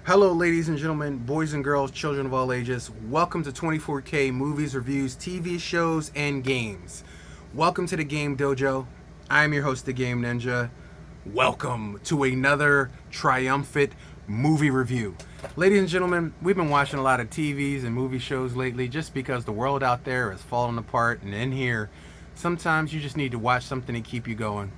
Hello, ladies and gentlemen, boys and girls, children of all ages. Welcome to 24K Movies, Reviews, TV shows, and games. Welcome to the Game Dojo. I'm your host, the Game Ninja. Welcome to another triumphant movie review. Ladies and gentlemen, we've been watching a lot of TVs and movie shows lately just because the world out there is falling apart, and in here, sometimes you just need to watch something to keep you going.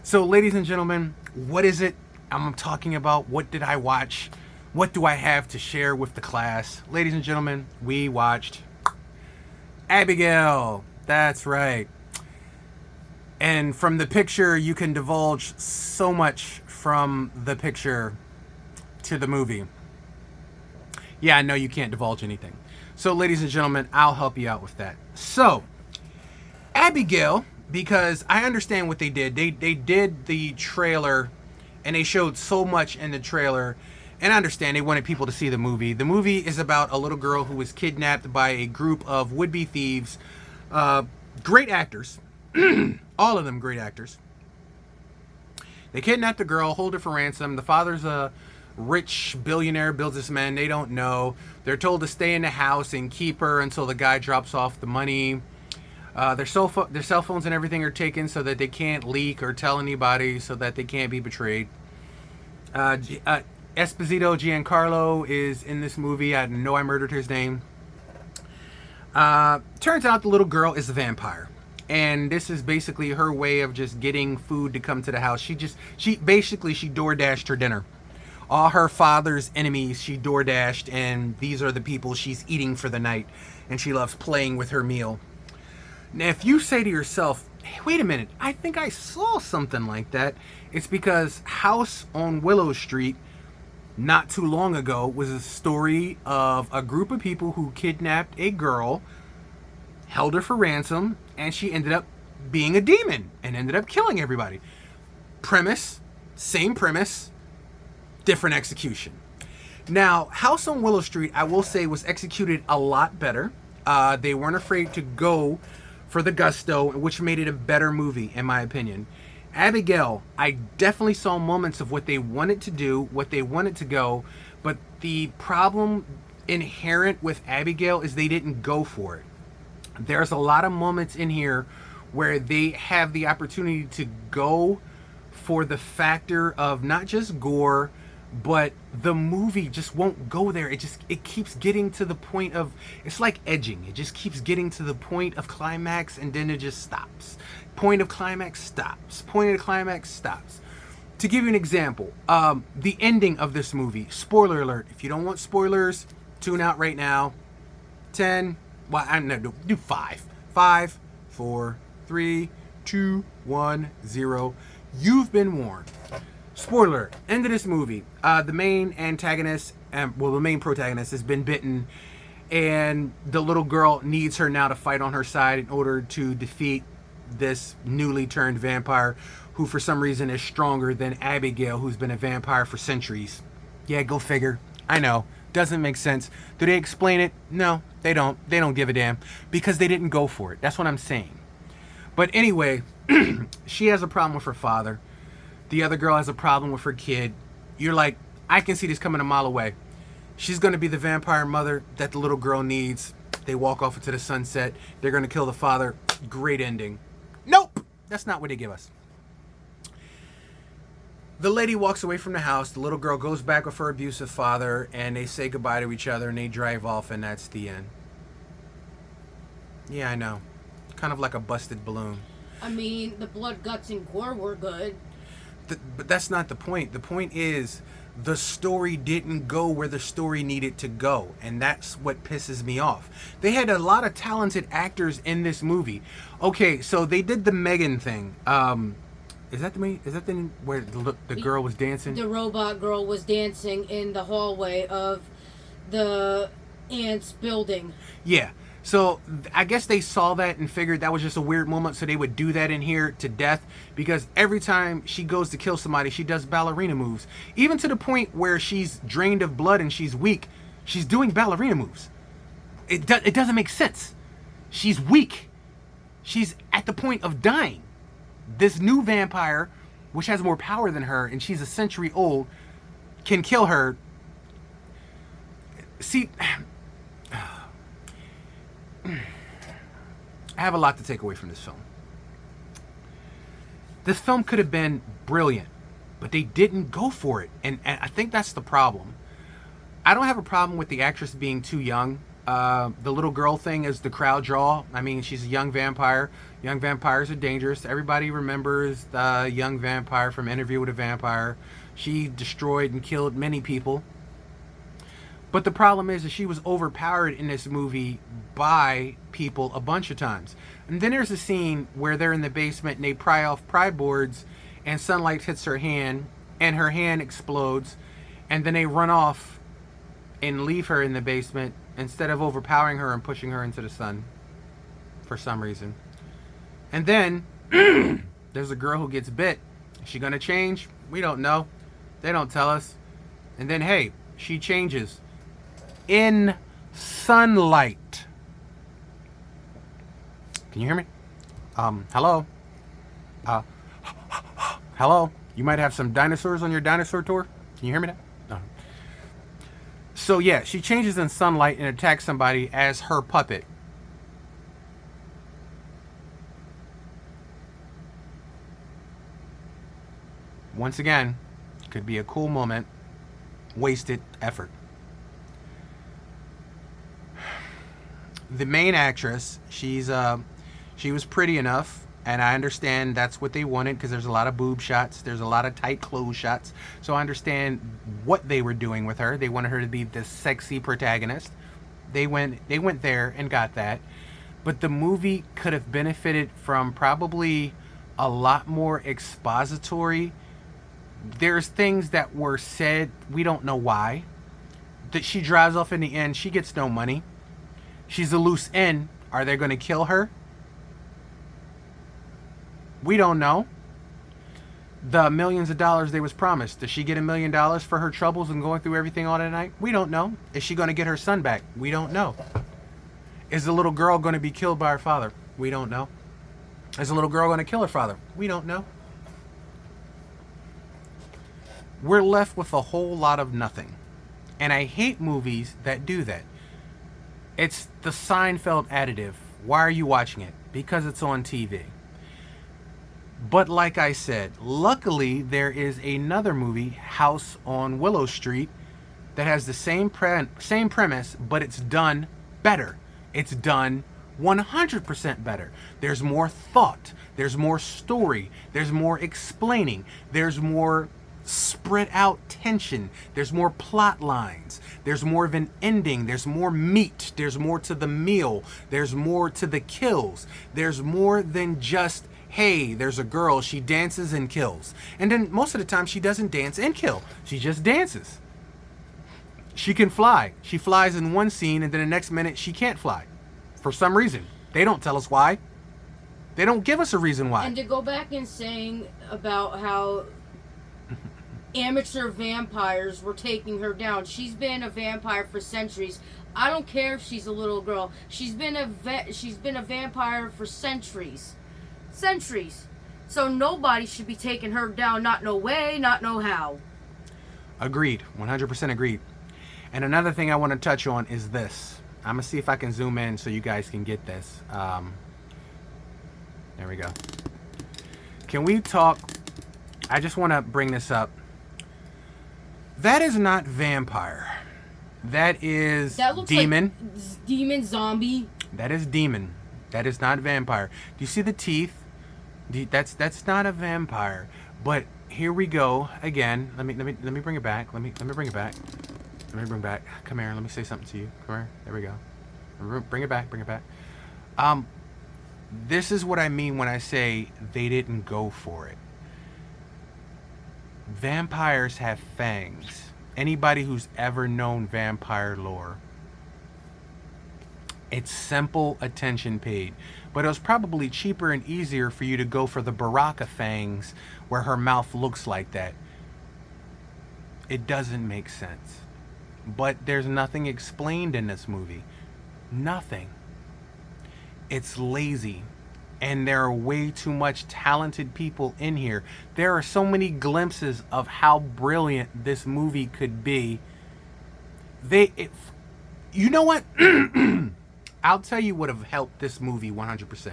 So, ladies and gentlemen, what is it I'm talking about? What did I watch? What do I have to share with the class? Ladies and gentlemen, we watched Abigail. That's right. And from the picture, you can divulge so much from the picture to the movie. Yeah, I know you can't divulge anything. So, ladies and gentlemen, I'll help you out with that. So, Abigail, because I understand what they did. They did the trailer, and they showed so much in the trailer. And I understand they wanted people to see the movie. The movie is about a little girl who was kidnapped by a group of would-be thieves. Great actors. All of them great actors. They kidnap the girl, hold her for ransom. The father's a rich billionaire businessman. They don't know. They're told to stay in the house and keep her until the guy drops off the money. Their cell phones and everything are taken so that they can't leak or tell anybody, so that they can't be betrayed. Esposito, Giancarlo, is in this movie. I know I murdered his name. Turns out the little girl is a vampire. And this is basically her way of just getting food to come to the house. She door dashed her dinner. All her father's enemies she door dashed, and these are the people she's eating for the night. And she loves playing with her meal. Now, if you say to yourself, hey, wait a minute, I think I saw something like that, it's because House on Willow Street not too long ago was a story of a group of people who kidnapped a girl, held her for ransom, and she ended up being a demon and ended up killing everybody. Same premise, different execution. Now, House on Willow Street, I will say, was executed a lot better. They weren't afraid to go for the gusto, which made it a better movie, in my opinion. Abigail, I definitely saw moments of what they wanted to do, what they wanted to go, but the problem inherent with Abigail is they didn't go for it. There's a lot of moments in here where they have the opportunity to go for the factor of not just gore, but the movie just won't go there. It keeps getting to the point of, it's like edging. It just keeps getting to the point of climax, and then it just stops. Point of climax stops. Point of climax stops. To give you an example, the ending of this movie, spoiler alert, if you don't want spoilers, tune out right now. 10, well, I'm not, do 5. 5, 4, 3, 2, 1, 0. You've been warned. Spoiler, end of this movie. The main antagonist, the main protagonist has been bitten, and the little girl needs her now to fight on her side in order to defeat this newly turned vampire who for some reason is stronger than Abigail, who's been a vampire for centuries. Yeah, go figure. I know. Doesn't make sense. Do they explain it? No, they don't. They don't give a damn because they didn't go for it. That's what I'm saying. But anyway, she has a problem with her father. The other girl has a problem with her kid. You're like, I can see this coming a mile away. She's going to be the vampire mother that the little girl needs. They walk off into the sunset. They're going to kill the father. Great ending. Nope! That's not what they give us. The lady walks away from the house. The little girl goes back with her abusive father, and they say goodbye to each other, and they drive off, and that's the end. Yeah, I know. Kind of like a busted balloon. I mean, the blood, guts, and gore were good. But that's not the point. The point is the story didn't go where the story needed to go, and that's what pisses me off. They had a lot of talented actors in this movie. Okay, so they did the Megan thing. Is that the where the girl was dancing? The robot girl was dancing in the hallway of the aunt's building. Yeah. So I guess they saw that and figured that was just a weird moment, so they would do that in here to death, because every time she goes to kill somebody, she does ballerina moves. Even to the point where she's drained of blood and she's weak, she's doing ballerina moves. It doesn't make sense. She's weak. She's at the point of dying. This new vampire, which has more power than her, and she's a century old, can kill her See, I have a lot to take away from this film. This film could have been brilliant, but they didn't go for it. And I think that's the problem. I don't have a problem with the actress being too young. The little girl thing is the crowd draw. I mean, she's a young vampire. Young vampires are dangerous. Everybody remembers the young vampire from Interview with a Vampire. She destroyed and killed many people. But the problem is that she was overpowered in this movie by people a bunch of times. And then there's a scene where they're in the basement and they pry off pry boards and sunlight hits her hand and her hand explodes. And then they run off and leave her in the basement instead of overpowering her and pushing her into the sun for some reason. And then there's a girl who gets bit. Is she going to change? We don't know. They don't tell us. And then, hey, she changes in sunlight. Can you hear me? Hello? Hello? You might have some dinosaurs on your dinosaur tour? Can you hear me now? No. So yeah, she changes in sunlight and attacks somebody as her puppet. Once again, could be a cool moment, wasted effort. The main actress, she was pretty enough, and I understand that's what they wanted because there's a lot of boob shots, there's a lot of tight clothes shots, so I understand what they were doing with her. They wanted her to be this sexy protagonist. They went there and got that, but the movie could have benefited from probably a lot more expository. There's things that were said, we don't know why. That she drives off in the end, she gets no money. She's a loose end. Are they going to kill her? We don't know. The millions of dollars they was promised. Does she get $1 million for her troubles and going through everything all that night? We don't know. Is she going to get her son back? We don't know. Is the little girl going to be killed by her father? We don't know. Is the little girl going to kill her father? We don't know. We're left with a whole lot of nothing. And I hate movies that do that. It's the Seinfeld additive. Why are you watching it? Because it's on TV. But like I said, luckily there is another movie, House on Willow Street, that has the same premise, but it's done better. It's done 100% better. There's more thought. There's more story. There's more explaining. There's more spread out tension. There's more plot lines. There's more of an ending. There's more meat. There's more to the meal. There's more to the kills. There's more than just, hey, there's a girl, she dances and kills. And then most of the time she doesn't dance and kill. She just dances. She can fly. She flies in one scene and then the next minute she can't fly. For some reason. They don't tell us why. They don't give us a reason why. And to go back and saying about how amateur vampires were taking her down. She's been a vampire for centuries. I don't care if she's a little girl. She's been a vampire for centuries. Centuries. So nobody should be taking her down. Not no way, not no how. Agreed. 100% agreed. And another thing I want to touch on is this. I'm going to see if I can zoom in so you guys can get this. There we go. Can we talk? I just want to bring this up. That is not vampire. That is demon. Like demon, zombie. That is demon. That is not vampire. Do you see the teeth? That's not a vampire. But here we go again. Let me bring it back. Let me bring it back. Let me bring it back. Come here. Let me say something to you. Come here. There we go. Bring it back. Bring it back. This is what I mean when I say they didn't go for it. Vampires have fangs. Anybody who's ever known vampire lore, it's simple attention paid. But it was probably cheaper and easier for you to go for the Baraka fangs where her mouth looks like that. It doesn't make sense. But there's nothing explained in this movie. Nothing. It's lazy. And there are way too much talented people in here. There are so many glimpses of how brilliant this movie could be. You know what? I'll tell you what have helped this movie 100%.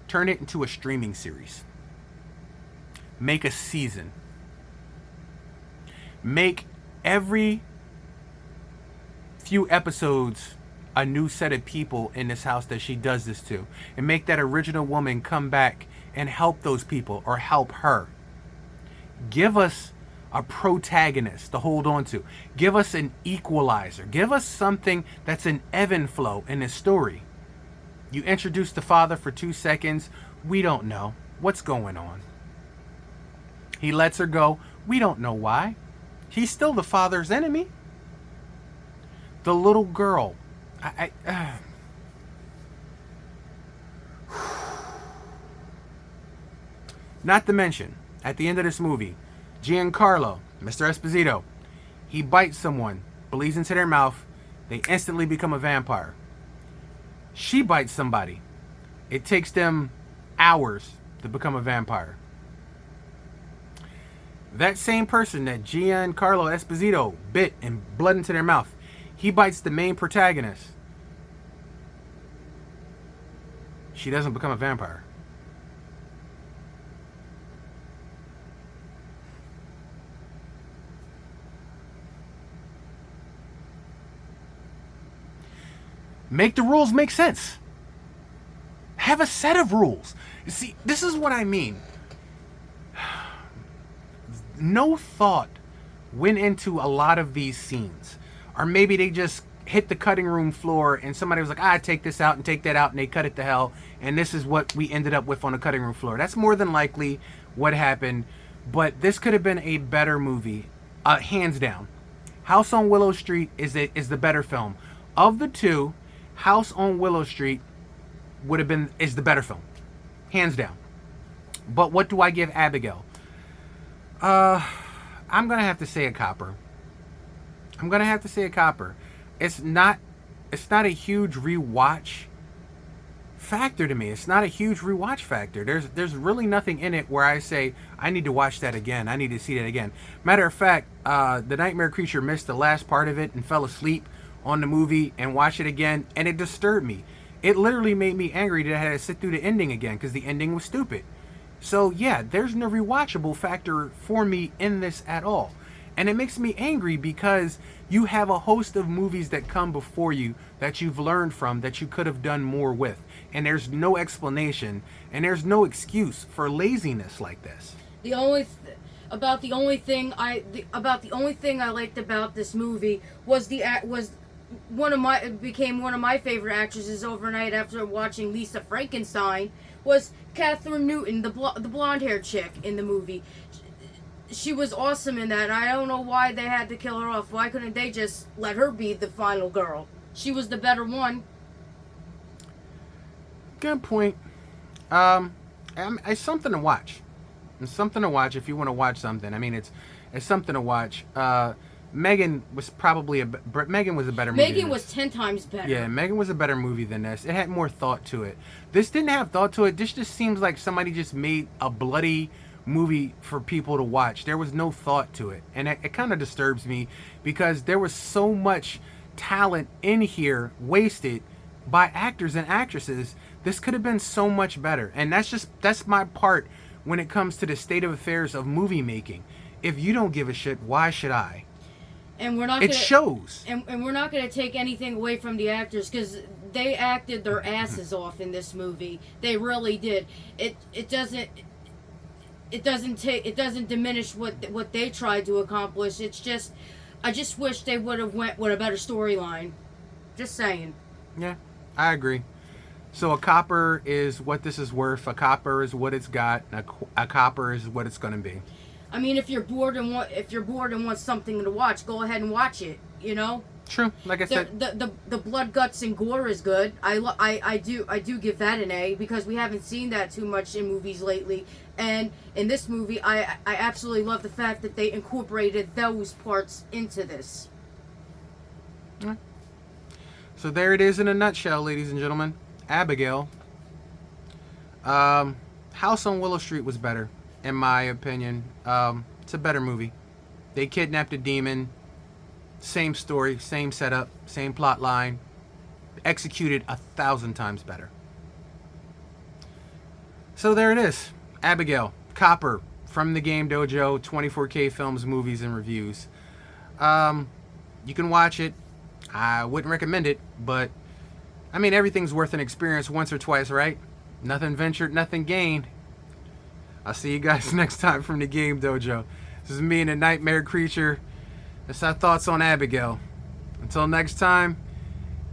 Turn it into a streaming series. Make a season. Make every few episodes a new set of people in this house that she does this to. And make that original woman come back and help those people or help her. Give us a protagonist to hold on to. Give us an equalizer. Give us something that's an ebb and flow in this story. You introduce the father for 2 seconds. We don't know what's going on. He lets her go. We don't know why. He's still the father's enemy. The little girl. Not to mention, at the end of this movie, Giancarlo, Mr. Esposito, he bites someone, bleeds into their mouth, they instantly become a vampire. She bites somebody. It takes them hours to become a vampire. That same person that Giancarlo Esposito bit and blood into their mouth, he bites the main protagonist. She doesn't become a vampire. Make the rules make sense. Have a set of rules. See, this is what I mean. No thought went into a lot of these scenes. Or maybe they just hit the cutting room floor and somebody was like, take this out and take that out, and they cut it to hell, and this is what we ended up with on the cutting room floor. That's more than likely what happened, but this could have been a better movie, hands down. House on Willow Street is the better film. Of the two, House on Willow Street is the better film, hands down. But what do I give Abigail? I'm gonna have to say a copper. It's not a huge rewatch factor to me. It's not a huge rewatch factor. There's really nothing in it where I say I need to watch that again. I need to see that again. Matter of fact, the Nightmare Creature missed the last part of it and fell asleep on the movie and watched it again, and it disturbed me. It literally made me angry that I had to sit through the ending again because the ending was stupid. So yeah, there's no rewatchable factor for me in this at all. And it makes me angry because you have a host of movies that come before you that you've learned from that you could have done more with. And there's no explanation and there's no excuse for laziness like this. The only thing I liked about this movie was one of my favorite actresses overnight after watching Lisa Frankenstein was Kathryn Newton, the blonde-haired chick in the movie. She was awesome in that. I don't know why they had to kill her off. Why couldn't they just let her be the final girl? She was the better one. Good point. It's something to watch. It's something to watch if you want to watch something. I mean, it's something to watch. Megan was a better movie. Megan was 10 times better. Yeah, Megan was a better movie than this. It had more thought to it. This didn't have thought to it. This just seems like somebody just made a bloody movie for people to watch. There was no thought to it. And it kind of disturbs me because there was so much talent in here wasted by actors and actresses. This could have been so much better. And that's my part when it comes to the state of affairs of movie making. If you don't give a shit, why should I? And we're not. It shows. And we're not going to take anything away from the actors because they acted their asses off in this movie. They really did. It doesn't diminish what they tried to accomplish. It's just, I just wish they would have went with a better storyline. Just saying. Yeah, I agree. So a copper is what this is worth. A copper is what it's got. A copper is what it's going to be. I mean, if you're bored and want something to watch, go ahead and watch it. You know. True. Like I said, the blood, guts, and gore is good. I do give that an A because we haven't seen that too much in movies lately. And in this movie, I absolutely love the fact that they incorporated those parts into this. Yeah. So there it is in a nutshell, ladies and gentlemen. Abigail. House on Willow Street was better, in my opinion. It's a better movie. They kidnapped a demon. same story, same setup, same plot line, executed 1,000 times better. So there it is. Abigail, Copper, from the Game Dojo, 24K Films, Movies, and Reviews. You can watch it. I wouldn't recommend it, but I mean, everything's worth an experience once or twice, right? Nothing ventured, nothing gained. I'll see you guys next time from the Game Dojo. This is me and the Nightmare Creature. That's our thoughts on Abigail. Until next time,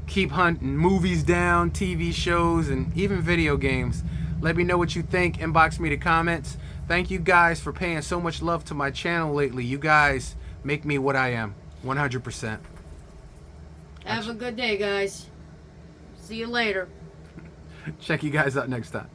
keep hunting movies down, TV shows, and even video games. Let me know what you think. Inbox me the comments. Thank you guys for paying so much love to my channel lately. You guys make me what I am. 100%. Have a good day, guys. See you later. Check you guys out next time.